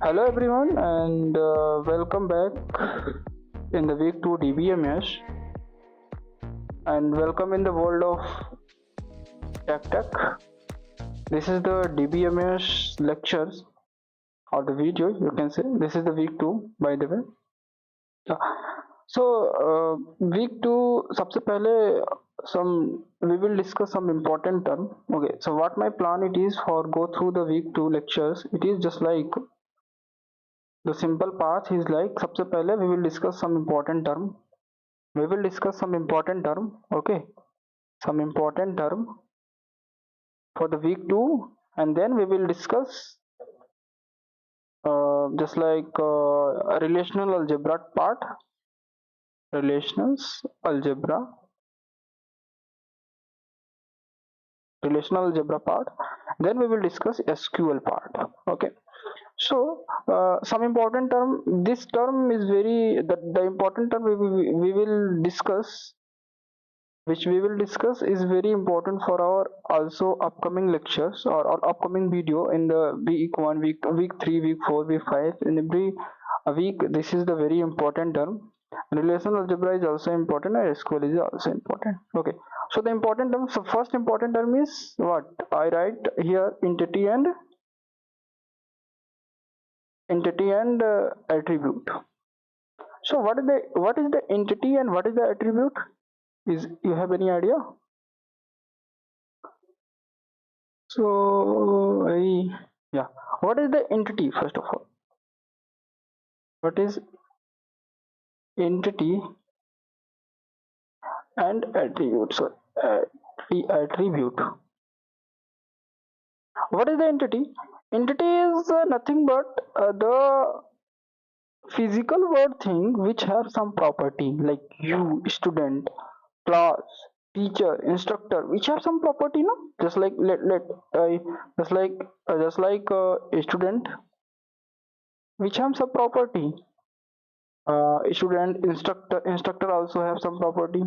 Hello everyone and welcome back in the week 2 DBMS and welcome in the world of Tech. This is the DBMS lectures or the video you can say. This is the week 2 by the way. So week 2 सबसे पहले some we will discuss some important term. Okay, so what my plan it is for go through the week 2 lectures. It is just like the simple path is like सबसे पहले we will discuss some important term. We will discuss some important term. Okay, some important term for the week 2, and then we will discuss just like relational algebra part, relations algebra relational algebra part, then we will discuss SQL part. Okay, so some important term, this term is very the important term we will discuss, which we will discuss is very important for our also upcoming lectures or upcoming video in the week 1, week 3, week 4, week 5. In every week this is the very important term. Relational algebra is also important and SQL is also important. Okay, so the important term, so first important term is what I write here: entity and attribute. So what is the entity and what is the attribute? Is you have any idea? So yeah, what is the entity first of all? What is entity and attribute? So attribute. What is the entity? Entity is nothing but the physical word thing which have some property like you, student, class, teacher, instructor, which have some property, no? Just like a student, which have some property. Student, instructor also have some property.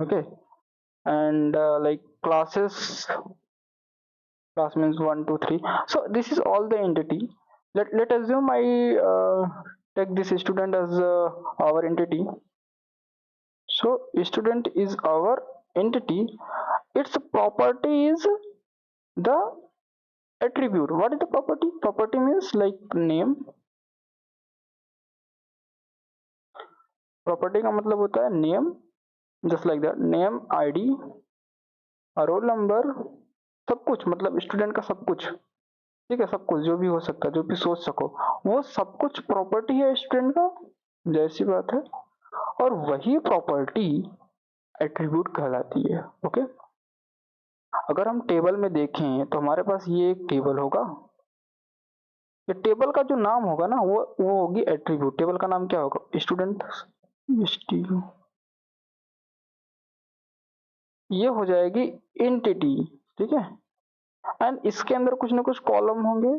Okay, and like class means 1 2 3. So this is all the entity. Let assume I take this student as our entity. So student is our entity. Its property is the attribute. What is the property? Property means like name. Property का मतलब होता है name, just like that, name, ID, roll number, सब कुछ, मतलब student का सब कुछ, ठीक है, सब कुछ जो भी हो सकता है, जो भी सोच सको, वो सब कुछ प्रॉपर्टी है स्टूडेंट का, जैसी बात है, और वही प्रॉपर्टी एट्रीब्यूट कहलाती है। ओके, अगर हम टेबल में देखें तो हमारे पास ये एक टेबल होगा, ये टेबल का जो नाम होगा ना वो होगी एट्रीब्यूट। टेबल का नाम क्या होगा? स्टूडेंट। ये हो जाएगी एंटिटी, ठीक है, एंड इसके अंदर कुछ ना कुछ कॉलम होंगे।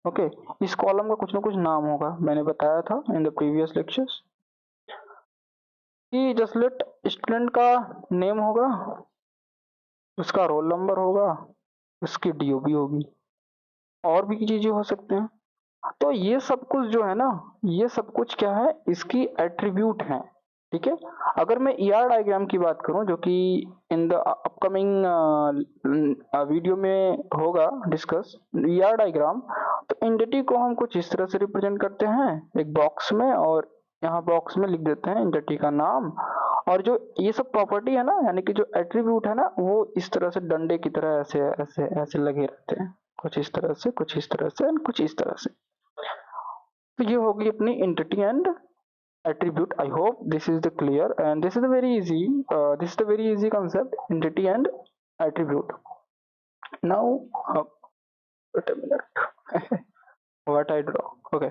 ओके, इस कॉलम का कुछ ना कुछ नाम होगा, मैंने बताया था इन द प्रीवियस लेक्चर्स कि जस्ट लेट स्टूडेंट का नेम होगा, उसका रोल नंबर होगा, उसकी डीओबी होगी, और भी चीजें हो सकते हैं। तो ये सब कुछ जो है ना, ये सब कुछ क्या है? इसकी एट्रीब्यूट है, ठीक है। अगर मैं ईआर डायग्राम की बात करूं, जो कि इन द अपकमिंग वीडियो में होगा डिस्कस, ईआर डायग्राम, तो एंटिटी को हम कुछ इस तरह से रिप्रेजेंट करते हैं एक बॉक्स में, और यहाँ बॉक्स में लिख देते हैं एंटिटी का नाम, और जो ये सब प्रॉपर्टी है ना, यानी कि जो एट्रीब्यूट है ना, वो इस तरह से डंडे की तरह ऐसे ऐसे ऐसे लगे रहते हैं, कुछ इस तरह से, कुछ इस तरह से, कुछ इस तरह से। तो ये होगी अपनी entity and attribute. I hope this is the clear, and this is the very easy concept, entity and attribute. Now wait a minute. What I draw? Okay,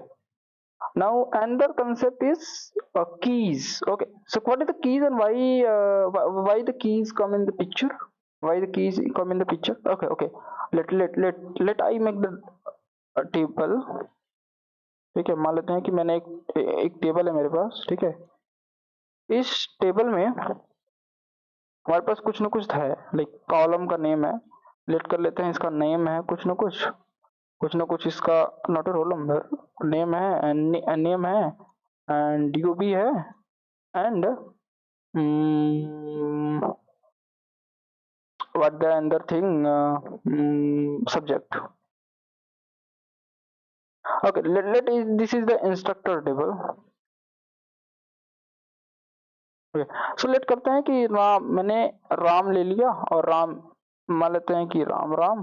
now another concept is keys. Okay, so what is the keys and why the keys come in the picture? Why the keys come in the picture? Okay, let I make the table, ठीक है। मान लेते हैं कि मैंने एक table है मेरे पास, ठीक है। इस टेबल में हमारे पास कुछ ना कुछ है, लाइक कॉलम का नेम है, लेट कर लेते हैं, इसका नेम है कुछ ना कुछ, कुछ ना कुछ इसका, नॉट रोल नंबर, नेम है, नेम है एंड डीओबी है and what the another thing, subject. Okay, this is the instructor table. Okay, so let करते हैं कि राम, मैंने राम ले लिया और राम मान लेते हैं कि Ram Ram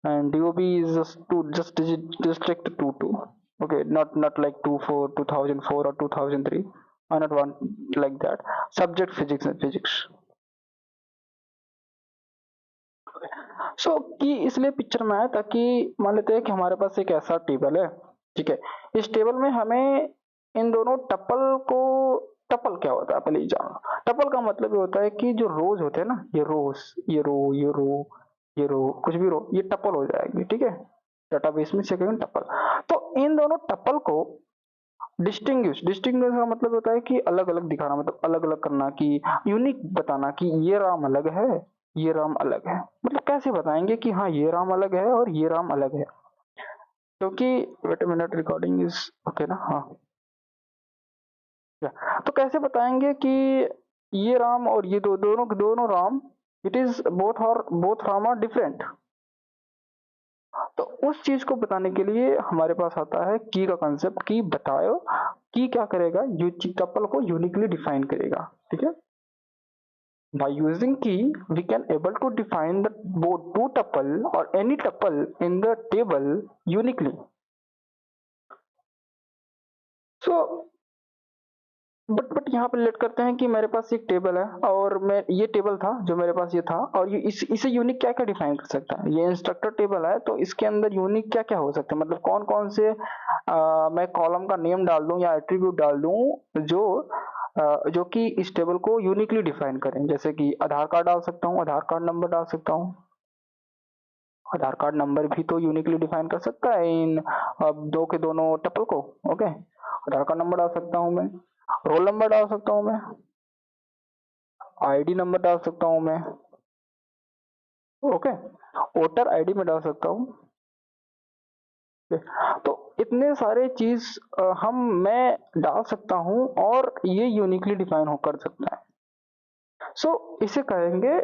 and DOB is just like 2 2. Okay, not like 24 2004 or 2003. I not want like that. Subject physics and physics. सो की इसलिए पिक्चर में आया ताकि मान लेते हैं कि हमारे पास एक ऐसा टेबल है, ठीक है, इस टेबल में हमें इन दोनों टपल को, टपल क्या होता है पहले ही जानो। टपल का मतलब ये होता है कि जो रोज होते हैं ना, ये रोज, ये रो, ये रो, ये रो, कुछ भी रो, ये टपल हो जाएगी, ठीक है, डेटाबेस में सेकेंड टपल। तो इन दोनों टपल को डिस्टिंग्विश का मतलब होता है कि अलग अलग दिखाना, मतलब अलग अलग करना, कि यूनिक बताना कि ये राम अलग है, ये राम अलग है। मतलब कैसे बताएंगे कि हाँ ये राम अलग है और ये राम अलग है, क्योंकि wait a minute, recording is okay ना, हाँ, तो कैसे बताएंगे कि ये राम और ये दोनों राम, इट इज बोथ, और बोथ राम आर डिफरेंट। तो उस चीज को बताने के लिए हमारे पास आता है की का कंसेप्ट, की बताओ, की क्या करेगा, टपल को यूनिकली डिफाइन करेगा, ठीक है। By using key, we can able to define the both two tuple or any tuple in the table uniquely. So, but यहाँ पे लेट करते हैं कि मेरे पास एक टेबल है और मैं, ये टेबल था जो मेरे पास ये था, और ये इसे यूनिक क्या क्या डिफाइन कर सकता है, ये इंस्ट्रक्टर टेबल है, तो इसके अंदर यूनिक क्या क्या हो सकता है, मतलब कौन कौन से मैं कॉलम का नेम डाल दूं या एट्रीब्यूट डाल दूं जो कि इस टेबल को यूनिकली डिफाइन करें। जैसे कि आधार कार्ड डाल सकता हूँ, आधार कार्ड नंबर डाल सकता हूँ, आधार कार्ड नंबर भी तो यूनिकली डिफाइन कर सकता है इन दो के दोनों टपल को। ओके, आधार कार्ड नंबर डाल सकता हूँ मैं, रोल नंबर डाल सकता हूँ मैं, आईडी नंबर डाल सकता हूँ मैं, ओके, वोटर आईडी में डाल सकता हूँ। तो इतने सारे चीज मैं डाल सकता हूँ और ये यूनिकली डिफाइन हो कर सकता है। सो इसे कहेंगे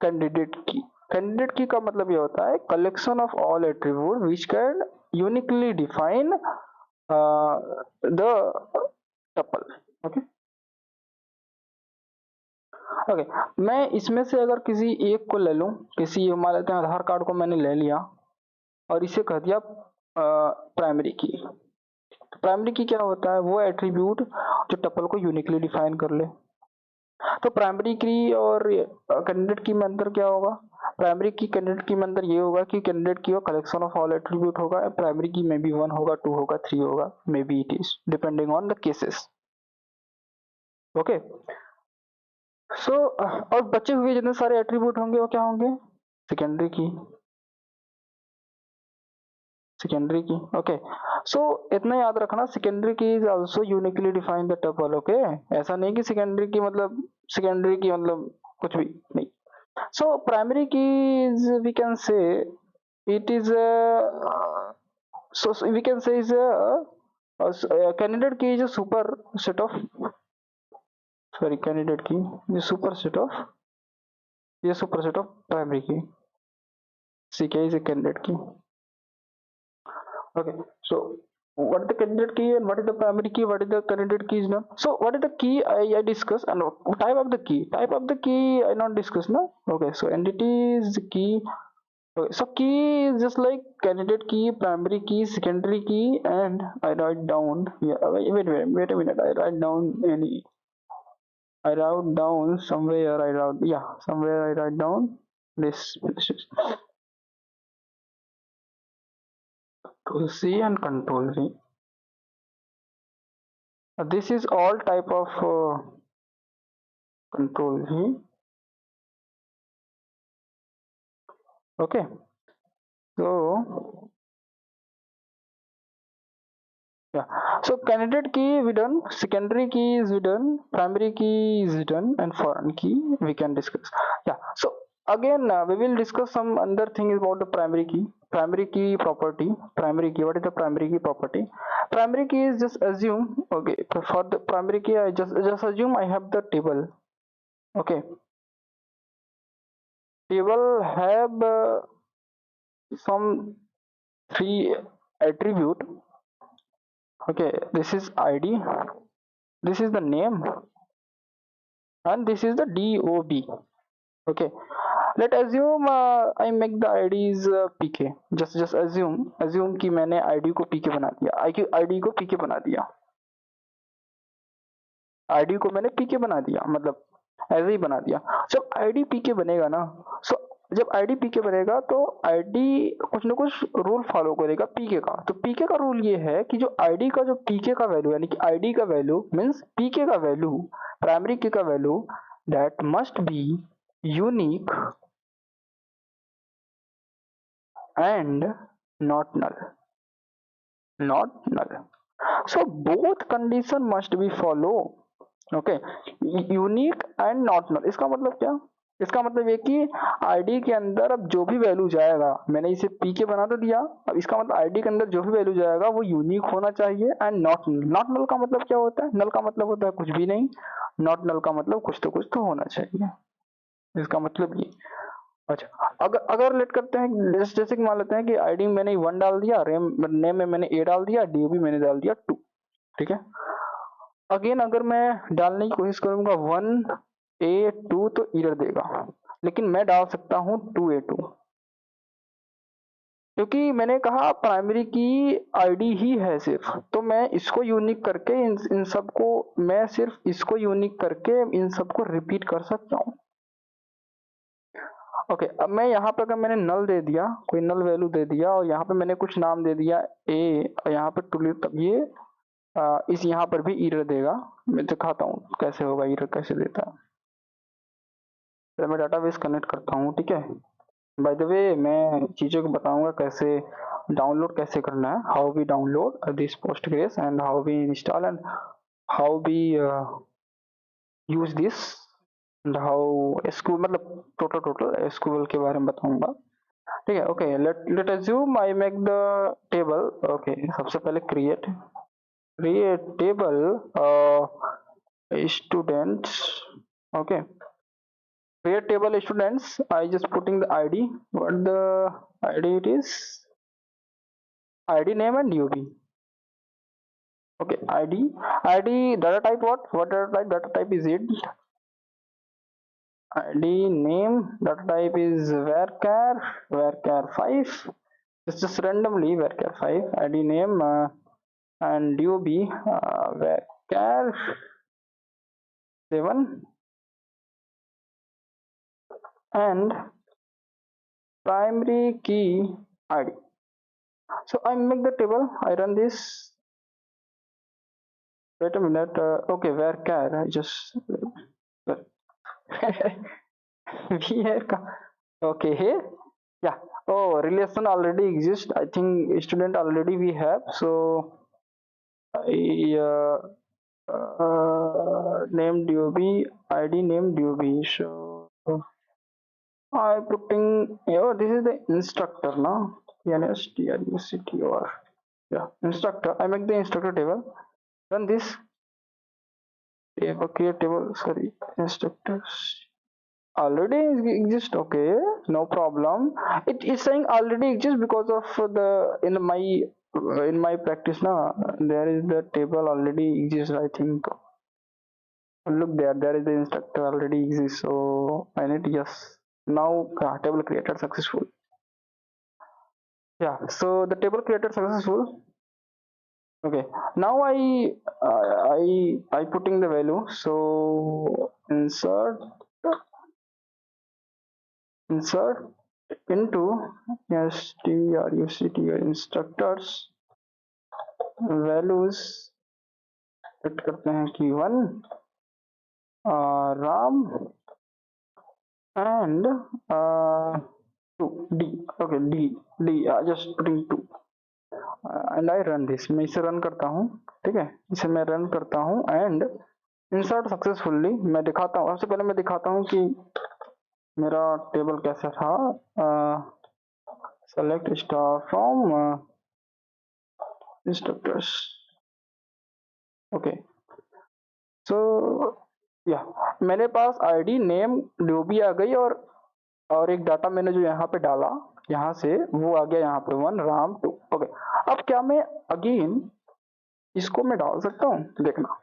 कैंडिडेट की। कैंडिडेट की का मतलब ये होता है collection of all attribute which can uniquely define the tuple. Okay okay, मैं इसमें से अगर किसी एक को ले लूं, किसी मान लेते हैं आधार कार्ड को मैंने ले लिया और इसे कह दिया प्राइमरी की। प्राइमरी की क्या होता है, वो एट्रीब्यूट जो टपल को यूनिकली डिफाइन कर ले। तो प्राइमरी की और कैंडिडेट की में अंतर क्या होगा, प्राइमरी की कैंडिडेट की में अंतर ये होगा कि candidate key collection of all attribute होगा, प्राइमरी की में भी 1 होगा, 2 होगा, 3 होगा, may be it is depending on the cases. Okay, so और बचे हुए जितने सारे एट्रीब्यूट होंगे वो क्या होंगे, सेकेंडरी की, सेकेंडरी की। ओके, सो इतना याद रखना, सेकेंडरी की is also uniquely define the tuple. Okay, ऐसा नहीं कि सेकेंडरी की मतलब, सेकेंडरी की मतलब कुछ भी नहीं। So primary key is we can say it is so we can say is a candidate key is a super set of, sorry, candidate key is a super set of primary key. ck is a candidate key. Okay, so what is the candidate key and what is the primary key, what is the candidate key is now. So what is the key I discuss, and type of the key I not discuss now. Okay, so entity is the key. Okay, so key is just like candidate key, primary key, secondary key, and I write down. Yeah, wait a minute. I write down any. I write down somewhere. Somewhere I write down this. Control C and Control V. This is all type of Control V. Okay, so yeah, so candidate key we done, secondary key is we done, primary key is done, and foreign key we can discuss. Yeah, so again we will discuss some other thing about the primary key. primary key property, primary key, what is the primary key property? Primary key is just assume, okay, for the primary key I just assume I have the table. Okay, table have some three attribute. Okay, this is id, this is the name, and this is the dob. Okay, let assume I make the IDs pk. just assume कि मैंने id को pk बना दिया, id को pk बना दिया, id को मैंने pk बना दिया, मतलब ऐसे ही बना दिया। जब id pk बनेगा ना, सो जब id pk बनेगा तो id कुछ ना कुछ रूल फॉलो करेगा pk का। तो pk का रूल ये है कि जो id का जो pk का वैल्यू, यानी कि id का वैल्यू मीन्स pk का वैल्यू, प्राइमरी की का value, that must be unique and not null. So both condition must be follow. Okay, unique and not null, इसका मतलब क्या? इसका मतलब ये कि id के अंदर अब जो भी वैल्यू जाएगा, मैंने इसे pk बना तो दिया, अब इसका मतलब id के अंदर जो भी वैल्यू जाएगा वो यूनिक होना चाहिए एंड नॉट नल का मतलब क्या होता है? नल का मतलब होता है कुछ भी नहीं, नॉट नल का मतलब कुछ तो होना चाहिए, इसका मतलब ये। अच्छा, अगर लेट करते हैं, जैसे कि मान लेते हैं कि आईडी में मैंने 1 डाल दिया, नेम में मैंने ए डाल दिया, डी भी मैंने डाल दिया 2। ठीक है, अगेन अगर मैं डालने की कोशिश करूंगा 1A2 तो एरर देगा, लेकिन मैं डाल सकता हूं 2A2, क्योंकि मैंने कहा प्राइमरी की आईडी ही है सिर्फ, तो मैं इसको यूनिक करके इन सबको, मैं सिर्फ इसको यूनिक करके इन सबको रिपीट कर सकता हूँ। ओके, अब मैं यहाँ पे अगर मैंने नल दे दिया, कोई नल वैल्यू दे दिया, और यहाँ पे मैंने कुछ नाम दे दिया ए, और यहाँ पे टुलिप, तब ये इस यहाँ पर भी एरर देगा। मैं दिखाता हूँ कैसे होगा, एरर कैसे देता है। तो मैं डाटाबेस कनेक्ट करता हूँ, ठीक है। बाय द वे मैं चीज़ों को बताऊंगा कैसे डाउनलोड कैसे करना है, how we download this Postgres and how we install and how we use this and how SQL, मतलब टोटल एसक्यूएल के बारे में बताऊंगा, ठीक है। Okay, let assume I make the table. Okay, सबसे पहले create table students. Okay, create table students, I just putting the id, what the id it is, id name and ub. Okay, id data type, what data type is it, id name data type is varchar 5, it's just randomly varchar 5, id name and ub varchar 7, and primary key id. So I make the table, I run this, wait a minute, okay, varchar, I just where, okay, here, yeah, oh, relation already exists, I think student already we have, so I name dob, id name dob, so I putting, oh, this is the instructor now, instructor, yeah, instructor, I make the instructor table, run this table, create table, sorry, instructors already exist. Okay, no problem, it is saying already exist because of the in my practice now there is the table already exists, I think. Look there is the instructor already exists, so I need, yes, now table created successful. Yeah, so the table created successful. Okay, now I putting the value, so insert into struct instructors values, set करते हैं कि 1 Ram and 2 d, okay, d just putting 2 and I run this, मैं इसे run करता हूँ, ठीक है, इसे मैं रन करता हूँ एंड इंसर्ट सक्सेसफुली। मैं दिखाता हूँ, सबसे पहले मैं दिखाता हूँ कि मेरा टेबल कैसा था, select star from instructors. Okay so या मेरे पास आईडी नेम जो भी आ गई, और एक डाटा मैंने जो यहाँ पे डाला, यहाँ से वो आ गया यहाँ पे 1 राम 2। ओके अब क्या मैं अगेन इसको मैं डाल सकता हूँ? देखना,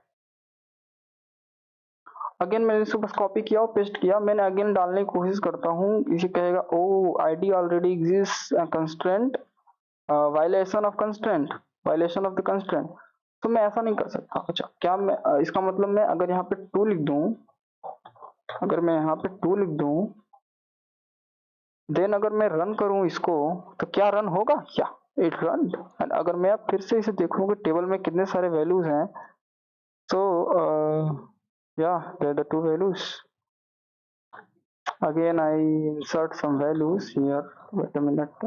अगेन मैंने इसको बस कॉपी किया और पेस्ट किया, मैंने अगेन डालने की कोशिश करता हूँ, इसे कहेगा oh ID already exist constraint violation of constraint, violation of the constraint. तो मैं ऐसा नहीं कर सकता। अच्छा क्या मैं इसका मतलब मैं अगर यहाँ पे 2 लिख दूं, अगर मैं यहाँ पे 2 लिख दूं, देन अगर मैं रन करूं इसको तो क्या रन होगा? क्या इट रन? एंड अगर मैं अब फिर से इसे देखूं कि टेबल में कितने सारे वैल्यूज हैं, तो yeah, they're the two values. Again I insert some values here, wait a minute,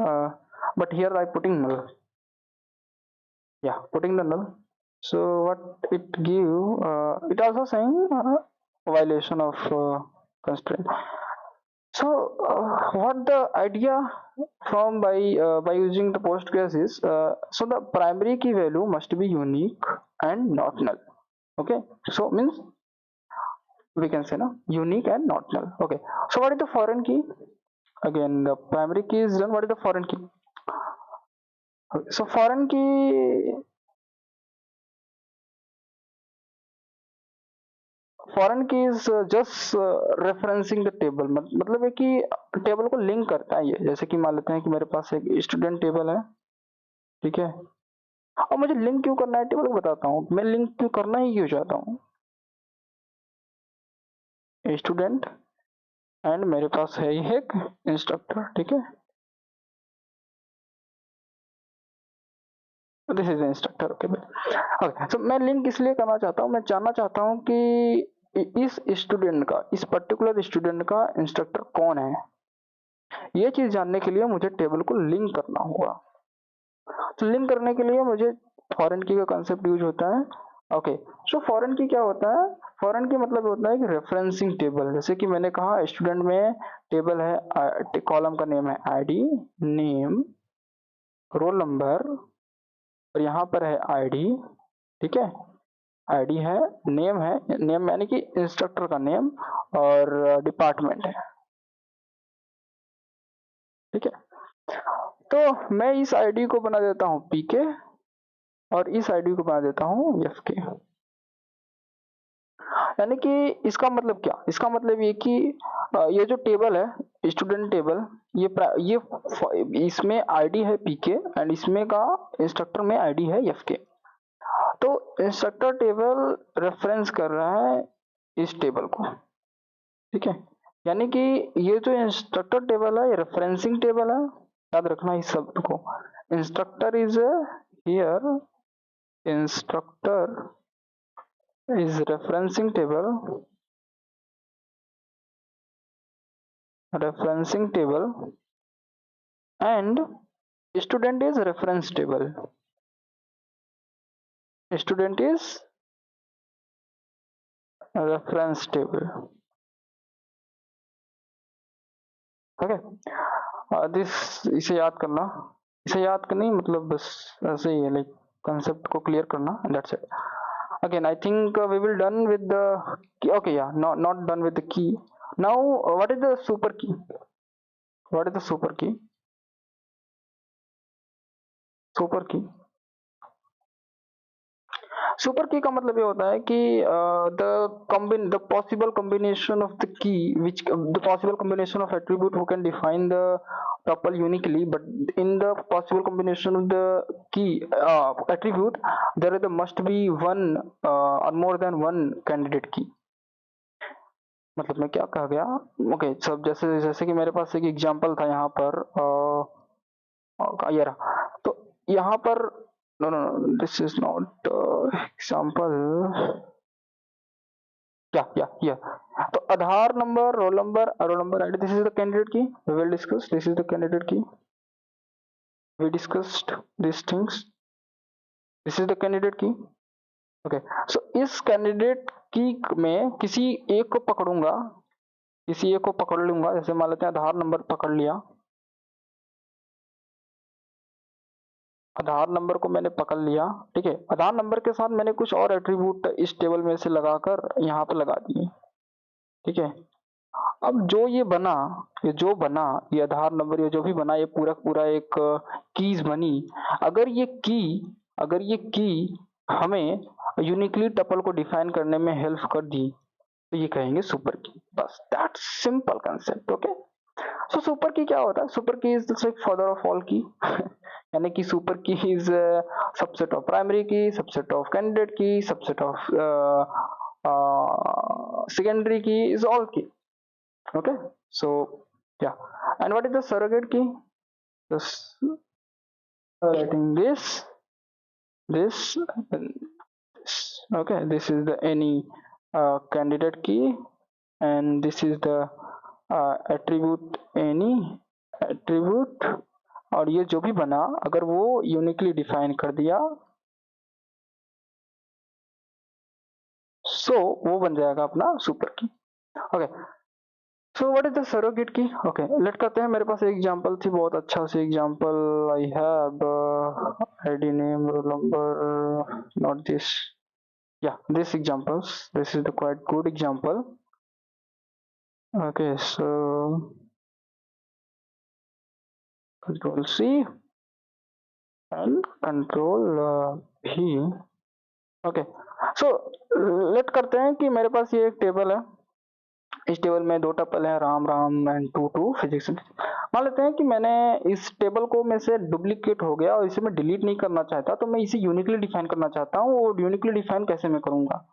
but here I putting null, yeah, putting the null. So what it give, it also saying violation of constraint. So what the idea from by using the postgres is, so the primary key value must be unique and not null. Okay, so means we can say no unique and not null. Okay, so what is the foreign key? Again the primary key is done, what is the foreign key? Okay, so foreign key, foreign key is just referencing the table, मतलब है कि table को link करता है ये। जैसे कि मान लेते हैं कि मेरे पास एक स्टूडेंट टेबल है, ठीक है, और मुझे लिंक क्यों करना है टेबल को बताता हूँ। मैं लिंक क्यों करना ही क्यों चाहता हूँ, स्टूडेंट एंड मेरे पास है एक इंस्ट्रक्टर, ठीक है, this is instructor. Okay okay, so मैं लिंक इसलिए करना चाहता हूँ, मैं जानना चाहता हूँ कि इस स्टूडेंट का, इस पर्टिकुलर स्टूडेंट का इंस्ट्रक्टर कौन है। ये चीज जानने के लिए मुझे टेबल को लिंक करना होगा। तो लिंक करने के लिए मुझे फॉरेन की का कंसेप्ट यूज होता है। ओके सो फॉरेन की क्या होता है? फॉरेन की मतलब होता है कि रेफरेंसिंग टेबल। जैसे कि मैंने कहा स्टूडेंट में टेबल है, कॉलम का नेम है आईडी, नेम, रोल नंबर, और यहाँ पर है आईडी, ठीक है, आईडी है, नेम है, नेम यानी कि इंस्ट्रक्टर का नेम, और डिपार्टमेंट है, ठीक है। तो मैं इस आईडी को बना देता हूँ पीके, और इस आईडी को बना देता हूँ एफके। यानी कि इसका मतलब क्या? इसका मतलब ये कि ये जो टेबल है स्टूडेंट टेबल, ये इसमें आईडी है पीके एंड इसमें का इंस्ट्रक्टर में आईडी है एफके। तो इंस्ट्रक्टर टेबल रेफरेंस कर रहा है इस टेबल को, ठीक है। यानी कि ये जो इंस्ट्रक्टर टेबल है ये रेफरेंसिंग टेबल है, याद रखना इस शब्द को। Instructor is here, instructor is referencing table, and student is reference table, student is reference table। Okay this, इसे याद करना, इसे याद करनी मतलब बस ऐसे ही है, लाइक कंसेप्ट को क्लियर करना, that's it. again I think we will done with the key. Okay, yeah, not done with the key. Now what is the super key? What is the super key? super key super की का मतलब ये होता है कि the possible combination of the key which the possible combination of attribute who can define the tuple uniquely, but in the possible combination of the key attribute there must be one or more than one candidate key। मतलब मैं क्या कहा गया? Okay सब जैसे जैसे कि मेरे पास एक एग्जांपल था यहाँ पर, ये रहा। तो यहाँ पर no no this is not example, या तो Aadhaar number, roll number ID, this is the candidate key, we will discuss, this is the candidate key, we discussed this things, this is the candidate key. Okay so इस candidate की में किसी एक को पकड़ूंगा, किसी एक को पकड़ लूंगा। जैसे मान लेते हैं आधार नंबर पकड़ लिया, आधार नंबर को मैंने पकड़ लिया, ठीक है। आधार नंबर के साथ मैंने कुछ और एट्रीब्यूट इस टेबल में से लगाकर यहाँ पे लगा दिए, ठीक है। अब जो ये बना, ये जो बना, ये आधार नंबर, ये जो भी बना, ये पूरा पूरा एक कीज बनी। अगर ये की अगर ये की हमें यूनिकली टपल को डिफाइन करने में हेल्प कर दी, तो ये कहेंगे सुपर की। बस that's simple concept, okay. So super की क्या होता है? सुपर की is the father of all की यानी कि सुपर की इज सबसेट ऑफ प्राइमरी की, सबसेट ऑफ कैंडिडेट की, subset of secondary key is all key, okay. So yeah, and what is the surrogate key? Just writing this okay, this is the any candidate key, and this is the attribute any attribute, और ये जो भी बना अगर वो uniquely define कर दिया, सो वो बन जाएगा अपना super key, okay. So what is the surrogate key? Okay, let करते हैं। मेरे पास एक एग्जांपल थी, बहुत अच्छा सी example. I have ID name roll number, not this, yeah, this examples, this is the quite good example, okay. So control C and control V, okay. So let करते हैं कि मेरे पास ये एक टेबल है, इस टेबल में दो टपल है, Ram Ram and two two physics. मान लेते हैं कि मैंने इस टेबल को में से डुप्लीकेट हो गया और इसे मैं डिलीट नहीं करना चाहता, तो मैं इसे यूनिकली डिफाइन करना चाहता हूँ। वो यूनिकली डिफाइन कैसे मैं करूंगा?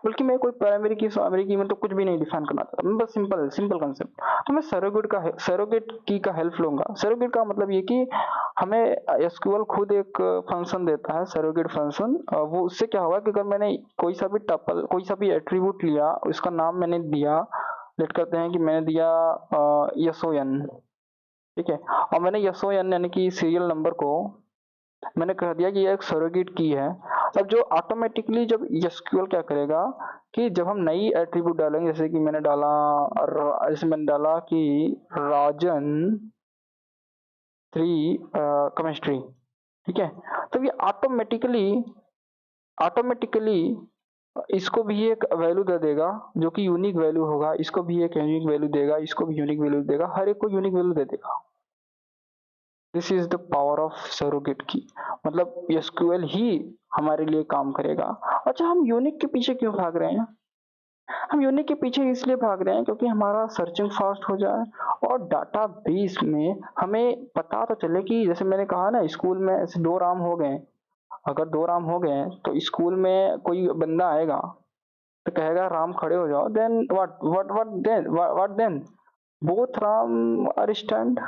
बल्कि मैं कोई प्राइमरी की प्राइमरी की मतलब कुछ भी नहीं डिफाइन करना चाहता, मैं बस सिंपल सिंपल कंसेप्ट। तो मैं सरोगेट की का हेल्प लूंगा। सरोगेट का मतलब ये कि हमें एसक्यूएल खुद एक फंक्शन देता है, सरोगेट फंक्शन। वो उससे क्या होगा कि अगर मैंने कोई सा भी टपल, कोई सा भी एट्रीब्यूट लिया, उसका नाम मैंने दिया, लेट करते हैं कि मैंने दिया एसओएन, ठीक है, और मैंने एसओएन यानी कि सीरियल नंबर को मैंने कह दिया कि ये एक सरोगेट की है। अब जो ऑटोमेटिकली जब एसक्यूएल क्या करेगा कि जब हम नई एट्रीब्यूट डालेंगे, जैसे कि मैंने डाला कि राजन 3 केमिस्ट्री, ठीक है, तो ये ऑटोमेटिकली इसको भी एक वैल्यू दे देगा जो कि यूनिक वैल्यू होगा, इसको भी एक यूनिक वैल्यू देगा, इसको भी यूनिक वैल्यू देगा, हर एक को यूनिक वैल्यू दे देगा। This is the power of surrogate की, मतलब एसक्यूएल ही हमारे लिए काम करेगा। अच्छा, हम यूनिक के पीछे क्यों भाग रहे हैं? हम यूनिक के पीछे इसलिए भाग रहे हैं क्योंकि हमारा सर्चिंग फास्ट हो जाए और डाटाबेस में हमें पता तो चले कि जैसे मैंने कहा ना, स्कूल में ऐसे 2 राम हो गए, अगर 2 राम हो गए तो स्कूल में कोई बंदा आएगा तो कहेगा राम खड़े हो जाओ, then what then both Ram are stand,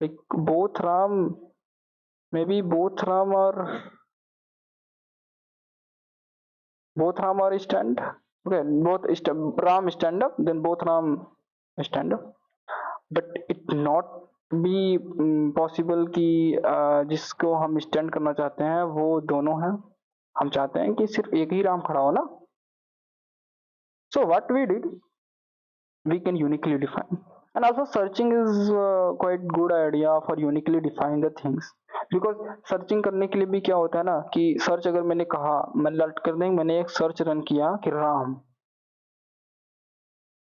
like both ram, maybe both ram are stand, okay, ram stand up, then both ram stand up, but it not be possible कि जिसको हम स्टैंड करना चाहते हैं वो दोनों हैं, हम चाहते हैं कि सिर्फ एक ही राम खड़ा हो ना। So what we did, we can uniquely define, and also searching is quite good idea for uniquely define the things, because searching करने के लिए भी क्या होता है ना कि सर्च अगर मैंने कहा, मैंने एक सर्च रन किया कि राम,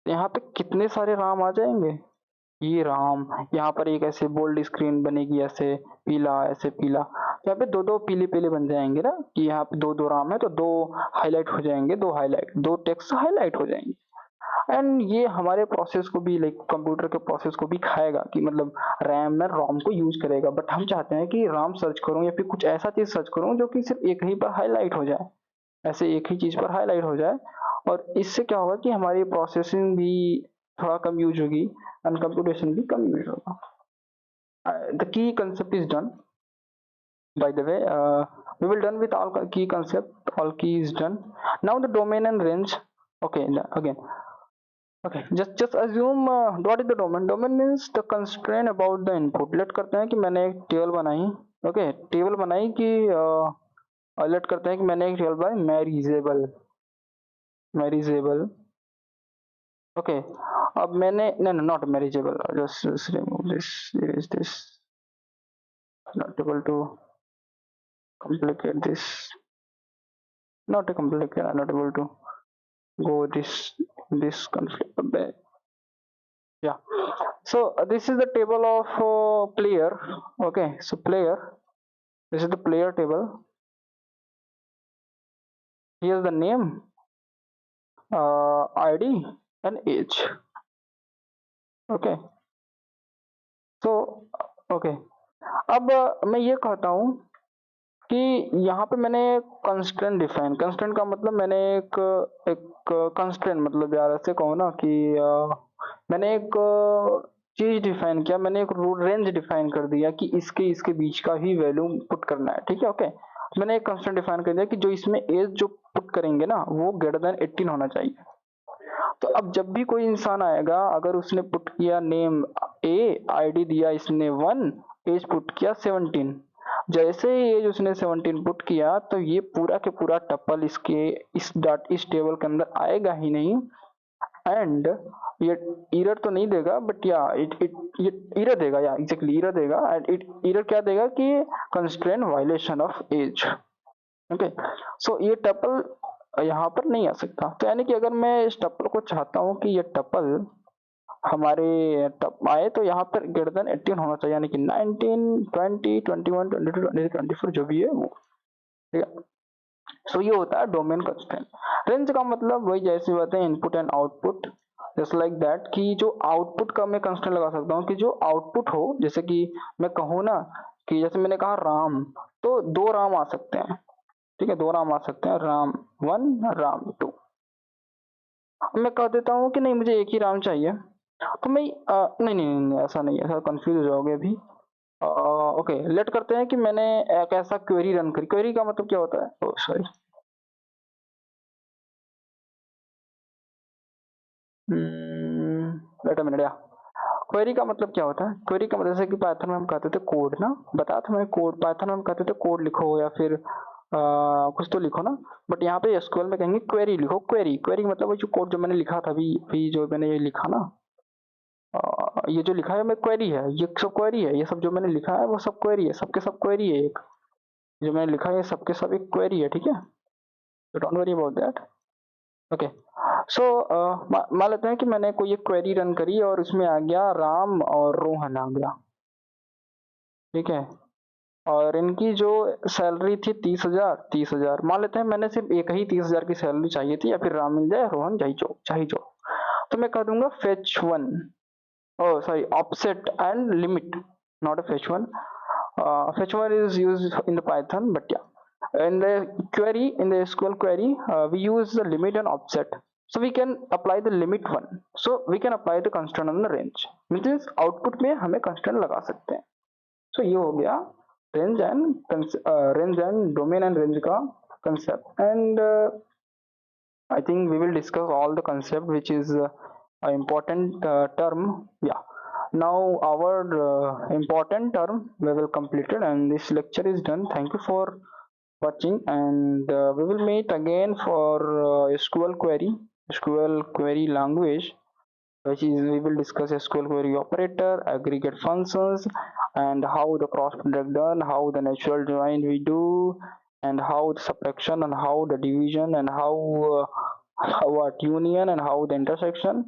यहाँ पे कितने सारे राम आ जाएंगे, ये राम, यहाँ पर एक ऐसे बोल्ड स्क्रीन बनेगी, ऐसे पीला, ऐसे पीला, तो यहाँ पे दो दो पीले पीले बन जाएंगे ना कि यहाँ पे दो दो राम है तो दो हाईलाइट हो जाएंगे, दो टेक्स्ट हाईलाइट हो जाएंगे। एंड ये हमारे प्रोसेस को भी, लाइक कंप्यूटर के प्रोसेस को भी खाएगा कि मतलब रैम में रोम को यूज करेगा, बट हम चाहते हैं कि राम सर्च करूं या फिर कुछ ऐसा चीज सर्च करूं जो कि सिर्फ एक ही पर हाईलाइट हो जाए, ऐसे एक ही चीज पर हाईलाइट हो जाए, और इससे क्या होगा कि हमारी प्रोसेसिंग भी थोड़ा कम यूज होगी एंड कंप्यूटेशन भी कम यूज होगा। The key concept is done, by the way, we will done with all key concept, all key is done. Now the domain and range, okay, again, okay, just assume what is the domain? Domain means the constraint about the input। Let करते हैं कि मैंने एक table बनाई, okay, table बनाई कि late करते हैं कि मैंने एक टेबल बनाई मैरिजेबल, ओके। अब मैंने, no, no, not marriageable, just remove this, erase this, not able to complicate this, not a complicate, I'm not able to go this conflict. Yeah, so this is the table of player. Okay, so player, this is the player table. Here's the name, id and age. Okay, so okay, अब मैं ये कहता हूँ कि यहाँ पे मैंने constraint define, constraint का मतलब मैंने एक एक कंस्ट्रेंट, मतलब यार ऐसे कहूँ ना कि मैंने एक चीज डिफाइन किया, मैंने एक रेंज डिफाइन कर दिया कि इसके इसके बीच का ही वैल्यू पुट करना है, ठीक है। ओके, मैंने एक कंस्ट्रेंट डिफाइन कर दिया कि जो इसमें एज जो पुट करेंगे ना वो ग्रेटर देन 18 होना चाहिए। तो अब जब भी कोई इंसान आएगा, अगर उसने पुट किया नेम ए, आईडी दिया इसने 1, एज पुट किया 17, जैसे ही एज उसने 17 पुट किया तो ये पूरा के पूरा टपल इसके इस टेबल के अंदर आएगा ही नहीं। एंड ये एरर तो नहीं देगा, बट या इट ये एरर देगा, या एग्जैक्टली एरर देगा। एंड इट एरर क्या देगा कि constraint violation of age. Okay, so ये टपल यहाँ पर नहीं आ सकता। तो यानी कि अगर मैं इस टपल को चाहता हूँ कि ये टपल हमारे टप आए तो यहाँ पर ग्रेटर देन 18 होना चाहिए, यानी कि 19, 20, 21, 22, 23, 24 जो भी है वो, ठीक है। सो ये होता है डोमेन कंस्ट्रेंट। रेंज का मतलब वही जैसे बात है input and output, just like that कि जो आउटपुट का मैं कंस्ट्रेंट लगा सकता हूँ कि जो आउटपुट हो, जैसे कि मैं कहूँ ना कि जैसे मैंने कहा राम, तो 2 राम आ सकते हैं, ठीक है, 2 राम आ सकते हैं, राम 1, राम 2। मैं कह देता हूँ कि नहीं मुझे एक ही राम चाहिए, तो मैं नहीं, नहीं नहीं ऐसा नहीं, ऐसा कंफ्यूज हो जाओगे अभी। ओके, लेट करते हैं कि मैंने एक ऐसा क्वेरी रन करी। क्वेरी का मतलब क्या होता है, सॉरी, वेट अ मिनट, या क्वेरी का मतलब क्या होता है? क्वेरी का मतलब जैसे कि पाइथन में हम कहते थे कोड ना, बताया था मैं कोड, पाइथन में हम कहते थे कोड लिखो या फिर कुछ तो लिखो ना, बट यहाँ पे एसक्यूएल में कहेंगे क्वेरी लिखो। क्वेरी, क्वेरी मतलब वो जो कोड जो मैंने लिखा था अभी जो मैंने ये लिखा ना, ये जो लिखा है मैं क्वेरी है, ये सब क्वेरी है, ये सब जो मैंने लिखा है वो सब क्वेरी है, सबके सब क्वेरी है। एक जो मैंने लिखा है सबके सब एक क्वेरी है, ठीक है, तो don't worry about that. Okay, so मान लेते हैं कि मैंने कोई एक क्वेरी रन करी और उसमें आ गया राम और रोहन आ गया, ठीक है, और इनकी जो सैलरी थी 30,000, 30,000 मान लेते हैं, मैंने सिर्फ एक ही 30,000 की सैलरी चाहिए थी, या फिर राम मिल जाए, रोहन चाहिए जो, तो मैं कह दूंगा fetch 1, oh sorry, offset and limit, not a fetch one. Fetch one is used in the Python, but yeah, in the query, in the SQL query, we use the limit and offset, so we can apply the limit one, so we can apply the constraint on the range, which is output में हमें constraint लगा सकते हैं। so ये हो गया range and domain and range का concept, and I think we will discuss all the concept which is an important term. Yeah. Now our important term we will completed and this lecture is done. Thank you for watching, and we will meet again for SQL query language, which is we will discuss SQL query operator, aggregate functions, and how the cross product done, how the natural join we do, and how the subtraction and how the division and how union and how the intersection.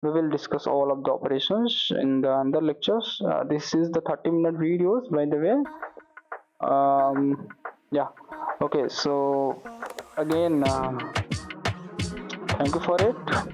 We will discuss all of the operations in the other lectures. This is the 30-minute videos, by the way. Yeah. Okay. So again, thank you for it.